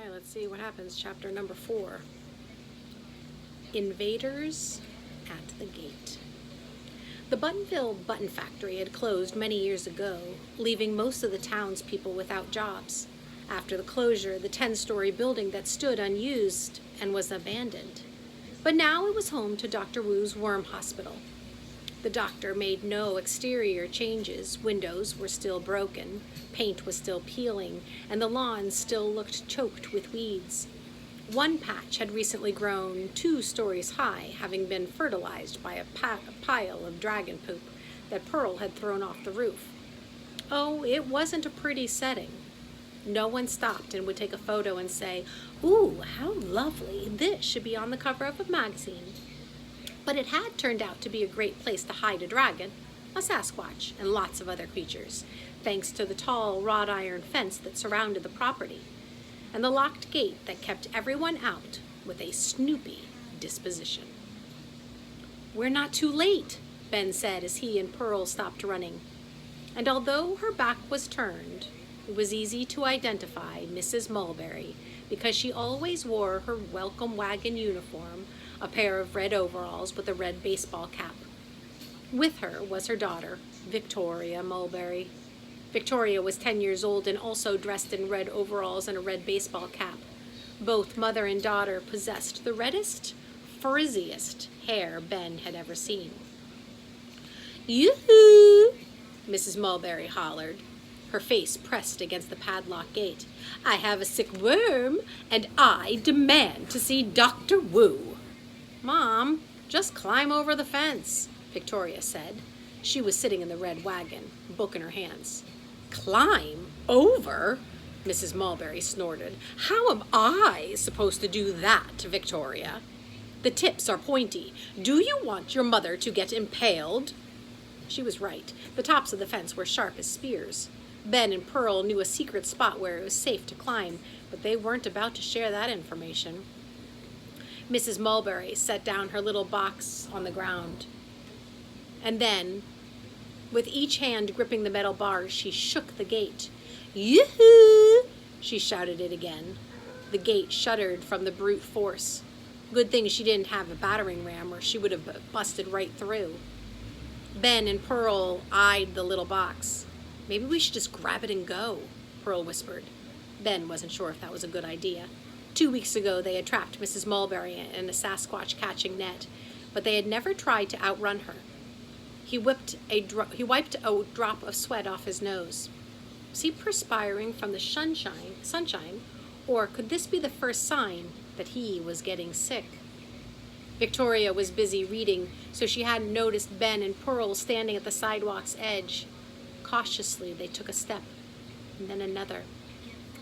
Okay, let's see what happens. Chapter number 4. Invaders at the Gate. The Buttonville Button Factory had closed many years ago, leaving most of the townspeople without jobs. After the closure, the 10-story building that stood unused and was abandoned. But now it was home to Dr. Wu's worm hospital. The doctor made no exterior changes. Windows were still broken, paint was still peeling, and the lawn still looked choked with weeds. One patch had recently grown 2 stories high, having been fertilized by a pile of dragon poop that Pearl had thrown off the roof. Oh, it wasn't a pretty setting. No one stopped and would take a photo and say, "Ooh, how lovely, this should be on the cover of a magazine." But it had turned out to be a great place to hide a dragon, a Sasquatch, and lots of other creatures, thanks to the tall wrought iron fence that surrounded the property, and the locked gate that kept everyone out with a snoopy disposition. "We're not too late," Ben said as he and Pearl stopped running. And although her back was turned, it was easy to identify Mrs. Mulberry because she always wore her welcome wagon uniform, a pair of red overalls with a red baseball cap. With her was her daughter, Victoria Mulberry. Victoria was 10 years old and also dressed in red overalls and a red baseball cap. Both mother and daughter possessed the reddest, frizziest hair Ben had ever seen. "Yoo-hoo!" Mrs. Mulberry hollered, her face pressed against the padlock gate. "I have a sick worm, and I demand to see Dr. Wu." "Mom, just climb over the fence," Victoria said. She was sitting in the red wagon, book in her hands. "Climb over?" Mrs. Mulberry snorted. "How am I supposed to do that, Victoria? The tips are pointy. Do you want your mother to get impaled?" She was right. The tops of the fence were sharp as spears. Ben and Pearl knew a secret spot where it was safe to climb, but they weren't about to share that information. Mrs. Mulberry set down her little box on the ground, and then, with each hand gripping the metal bars, she shook the gate. "Yoo-hoo!" She shouted it again. The gate shuddered from the brute force. Good thing she didn't have a battering ram, or she would have busted right through. Ben and Pearl eyed the little box. "Maybe we should just grab it and go," Pearl whispered. Ben wasn't sure if that was a good idea. 2 weeks ago they had trapped Mrs. Mulberry in a Sasquatch catching net, but they had never tried to outrun her. He wiped a drop of sweat off his nose. Was he perspiring from the sunshine, or could this be the first sign that he was getting sick? Victoria was busy reading, so she hadn't noticed Ben and Pearl standing at the sidewalk's edge. Cautiously, they took a step, and then another,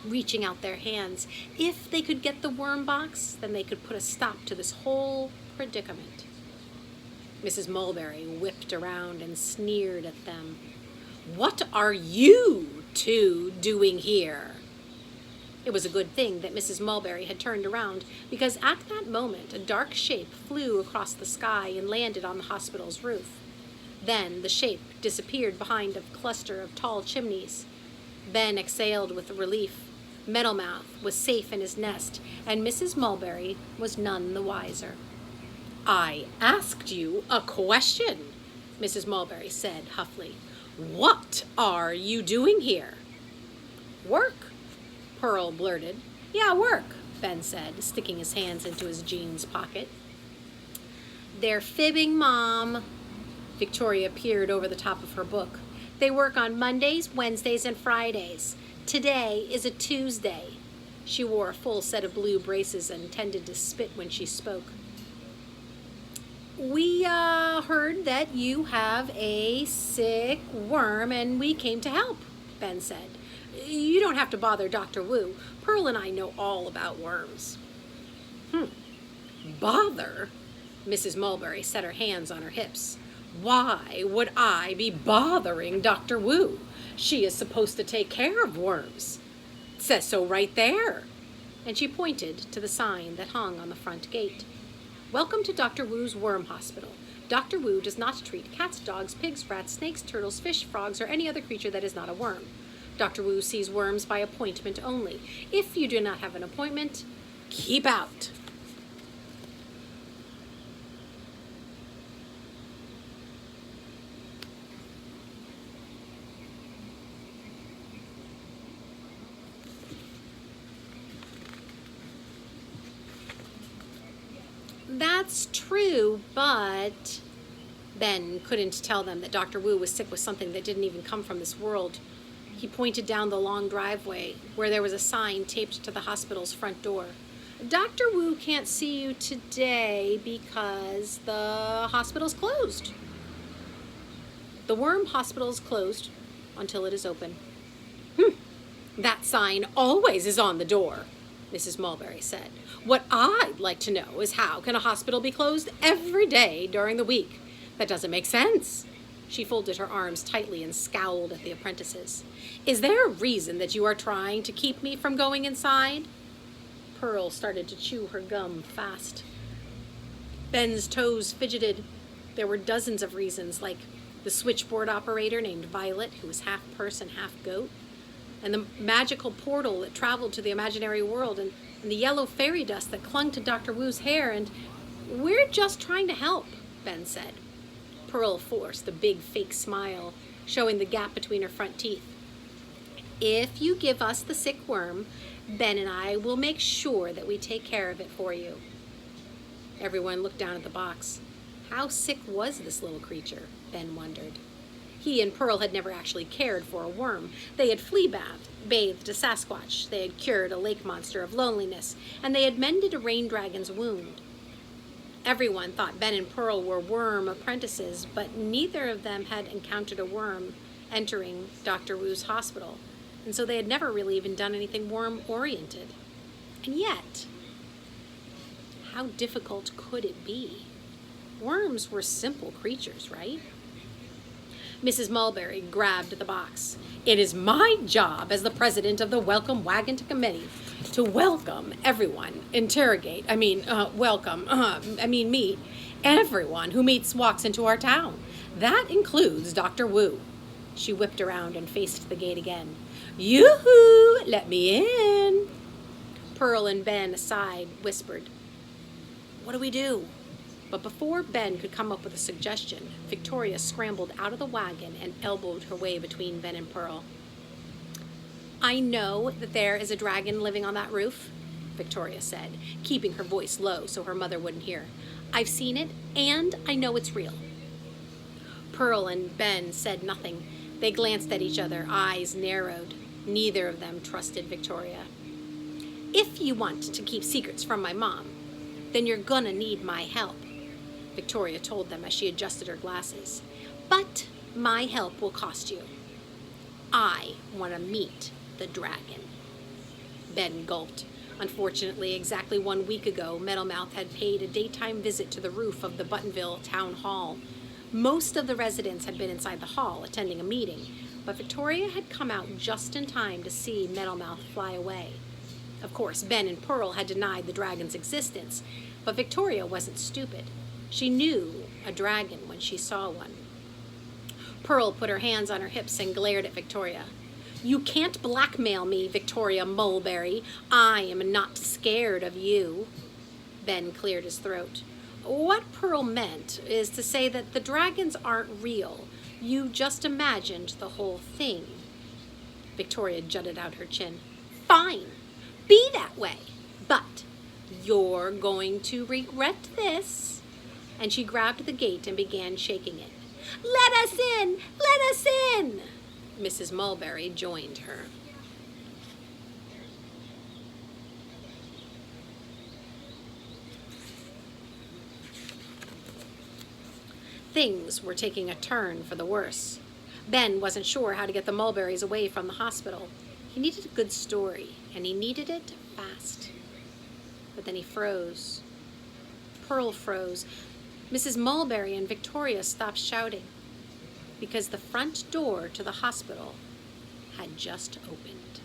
reaching out their hands. If they could get the worm box, then they could put a stop to this whole predicament. Mrs. Mulberry whipped around and sneered at them. "What are you two doing here?" It was a good thing that Mrs. Mulberry had turned around, because at that moment a dark shape flew across the sky and landed on the hospital's roof. Then the shape disappeared behind a cluster of tall chimneys. Ben exhaled with relief. Metalmouth was safe in his nest, and Mrs. Mulberry was none the wiser. "I asked you a question," Mrs. Mulberry said huffily. "What are you doing here?" "Work," Pearl blurted. "Yeah, work," Ben said, sticking his hands into his jeans pocket. "They're fibbing, Mom." Victoria peered over the top of her book. "They work on Mondays, Wednesdays, and Fridays. Today is a Tuesday." She wore a full set of blue braces and tended to spit when she spoke. "We heard that you have a sick worm, and we came to help," Ben said. "You don't have to bother Dr. Wu. Pearl and I know all about worms." "Bother?" Mrs. Mulberry set her hands on her hips. "Why would I be bothering Dr. Wu? She is supposed to take care of worms. It says so right there." And she pointed to the sign that hung on the front gate. "Welcome to Dr. Wu's Worm Hospital. Dr. Wu does not treat cats, dogs, pigs, rats, snakes, turtles, fish, frogs, or any other creature that is not a worm. Dr. Wu sees worms by appointment only. If you do not have an appointment, keep out. That's true, but Ben couldn't tell them that Dr. Wu was sick with something that didn't even come from this world. He pointed down the long driveway where there was a sign taped to the hospital's front door. Dr. Wu can't see you today because the hospital's closed. The worm hospital is closed until it is open. That sign always is on the door, Mrs. Mulberry said. What I'd like to know is how can a hospital be closed every day during the week? That doesn't make sense. She folded her arms tightly and scowled at the apprentices. Is there a reason that you are trying to keep me from going inside? Pearl started to chew her gum fast. Ben's toes fidgeted. There were dozens of reasons, like the switchboard operator named Violet, who was half person, half goat, and the magical portal that traveled to the imaginary world, and the yellow fairy dust that clung to Dr. Wu's hair, and we're just trying to help, Ben said. Pearl forced a big fake smile, showing the gap between her front teeth. If you give us the sick worm, Ben and I will make sure that we take care of it for you. Everyone looked down at the box. How sick was this little creature? Ben wondered. He and Pearl had never actually cared for a worm. They had bathed a Sasquatch, they had cured a lake monster of loneliness, and they had mended a rain dragon's wound. Everyone thought Ben and Pearl were worm apprentices, but neither of them had encountered a worm entering Dr. Wu's hospital, and so they had never really even done anything worm-oriented. And yet, how difficult could it be? Worms were simple creatures, right? Mrs. Mulberry grabbed the box. It is my job as the president of the Welcome Wagon Committee to welcome everyone, meet everyone who walks into our town. That includes Dr. Wu. She whipped around and faced the gate again. Yoo-hoo! Let me in! Pearl and Ben, aside, whispered, What do we do? But before Ben could come up with a suggestion, Victoria scrambled out of the wagon and elbowed her way between Ben and Pearl. I know that there is a dragon living on that roof, Victoria said, keeping her voice low so her mother wouldn't hear. I've seen it, and I know it's real. Pearl and Ben said nothing. They glanced at each other, eyes narrowed. Neither of them trusted Victoria. If you want to keep secrets from my mom, then you're gonna need my help, Victoria told them as she adjusted her glasses. But my help will cost you. I want to meet the dragon. Ben gulped. Unfortunately, exactly 1 week ago, Metalmouth had paid a daytime visit to the roof of the Buttonville Town Hall. Most of the residents had been inside the hall attending a meeting, but Victoria had come out just in time to see Metalmouth fly away. Of course, Ben and Pearl had denied the dragon's existence, but Victoria wasn't stupid. She knew a dragon when she saw one. Pearl put her hands on her hips and glared at Victoria. You can't blackmail me, Victoria Mulberry. I am not scared of you. Ben cleared his throat. What Pearl meant is to say that the dragons aren't real. You just imagined the whole thing. Victoria jutted out her chin. Fine, be that way, but you're going to regret this. And she grabbed the gate and began shaking it. Let us in! Let us in! Mrs. Mulberry joined her. Things were taking a turn for the worse. Ben wasn't sure how to get the Mulberrys away from the hospital. He needed a good story, and he needed it fast. But then he froze. Pearl froze. Mrs. Mulberry and Victoria stopped shouting because the front door to the hospital had just opened.